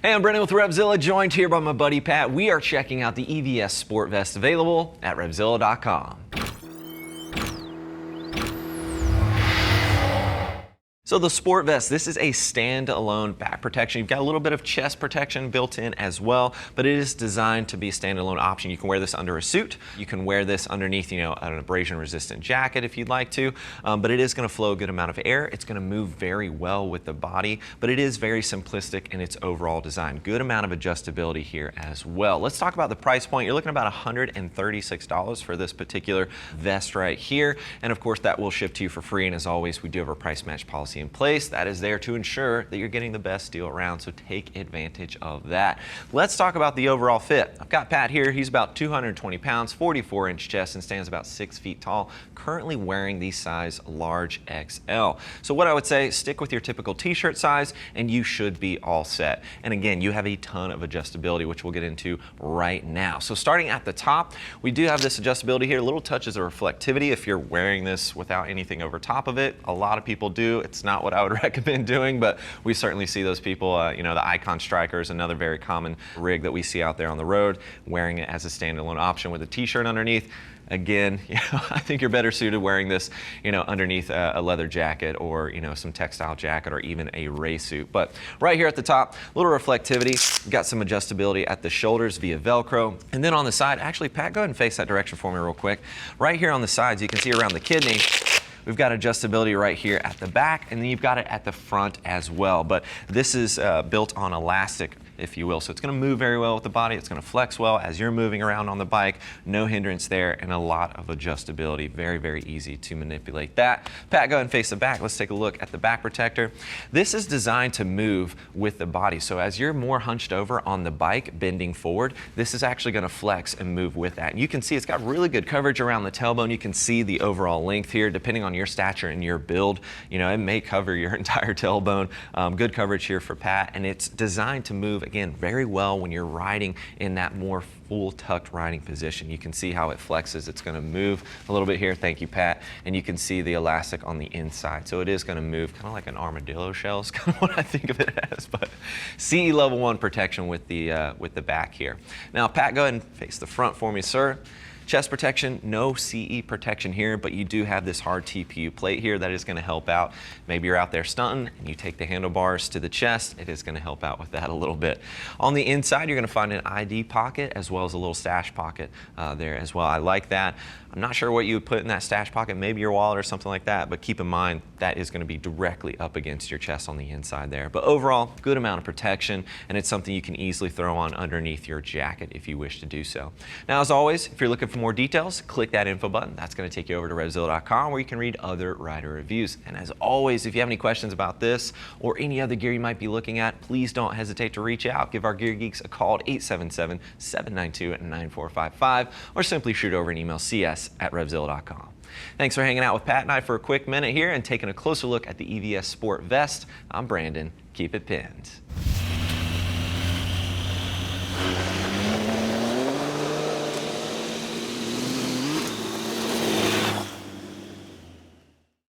Hey, I'm Brendan with RevZilla, joined here by my buddy Pat. We are checking out the EVS Sport Vest available at RevZilla.com. So the Sport Vest, this is a standalone back protection. You've got a little bit of chest protection built in as well, but it is designed to be a standalone option. You can wear this under a suit. You can wear this underneath, an abrasion-resistant jacket if you'd like to, but it is going to flow a good amount of air. It's going to move very well with the body, but it is very simplistic in its overall design. Good amount of adjustability here as well. Let's talk about the price point. You're looking at about $136 for this particular vest right here, and of course that will ship to you for free. And as always, we do have a price match policy in place that is there to ensure that you're getting the best deal around, so take advantage of that. Let's talk about the overall fit. I've got Pat here. He's about 220 pounds, 44-inch chest, and stands about 6 feet tall, currently wearing the size large XL. So what I would say, stick with your typical t-shirt size and you should be all set. And again, you have a ton of adjustability, which we'll get into right now. So starting at the top, we do have this adjustability here, little touches of reflectivity if you're wearing this without anything over top of it. A lot of people do. It's not what I would recommend doing, but we certainly see those people. The Icon Striker is another very common rig that we see out there on the road, wearing it as a standalone option with a t-shirt underneath. Again, I think you're better suited wearing this, underneath a leather jacket or, some textile jacket or even a race suit. But right here at the top, a little reflectivity. We've got some adjustability at the shoulders via Velcro. And then on the side, actually, Pat, go ahead and face that direction for me real quick. Right here on the sides, you can see around the kidney, we've got adjustability right here at the back, and then you've got it at the front as well. But this is built on elastic, if you will. So it's going to move very well with the body. It's going to flex well as you're moving around on the bike. No hindrance there, and a lot of adjustability. Very, very easy to manipulate that. Pat, go ahead and face the back. Let's take a look at the back protector. This is designed to move with the body. So as you're more hunched over on the bike, bending forward, this is actually going to flex and move with that. And you can see it's got really good coverage around the tailbone. You can see the overall length here, depending on your stature and your build. It may cover your entire tailbone. Good coverage here for Pat, and it's designed to move again very well when you're riding in that more full tucked riding position. You can see how it flexes. It's going to move a little bit here. Thank you, Pat. And you can see the elastic on the inside. So it is going to move kind of like an armadillo shell is kind of what I think of it as. But CE level 1 protection with the back here. Now, Pat, go ahead and face the front for me, sir. Chest protection, no CE protection here, but you do have this hard TPU plate here that is going to help out. Maybe you're out there stunting and you take the handlebars to the chest. It is going to help out with that a little bit. On the inside, you're going to find an ID pocket as well as a little stash pocket there as well. I like that. I'm not sure what you would put in that stash pocket, maybe your wallet or something like that, but keep in mind that is going to be directly up against your chest on the inside there. But overall, good amount of protection, and it's something you can easily throw on underneath your jacket if you wish to do so. Now, as always, if you're looking for more details, click that info button. That's going to take you over to RevZilla.com where you can read other rider reviews. And as always, if you have any questions about this or any other gear you might be looking at, please don't hesitate to reach out. Give our gear geeks a call at 877-792-9455 or simply shoot over an email, cs@RevZilla.com. Thanks for hanging out with Pat and I for a quick minute here and taking a closer look at the EVS Sport Vest. I'm Brandon. Keep it pinned.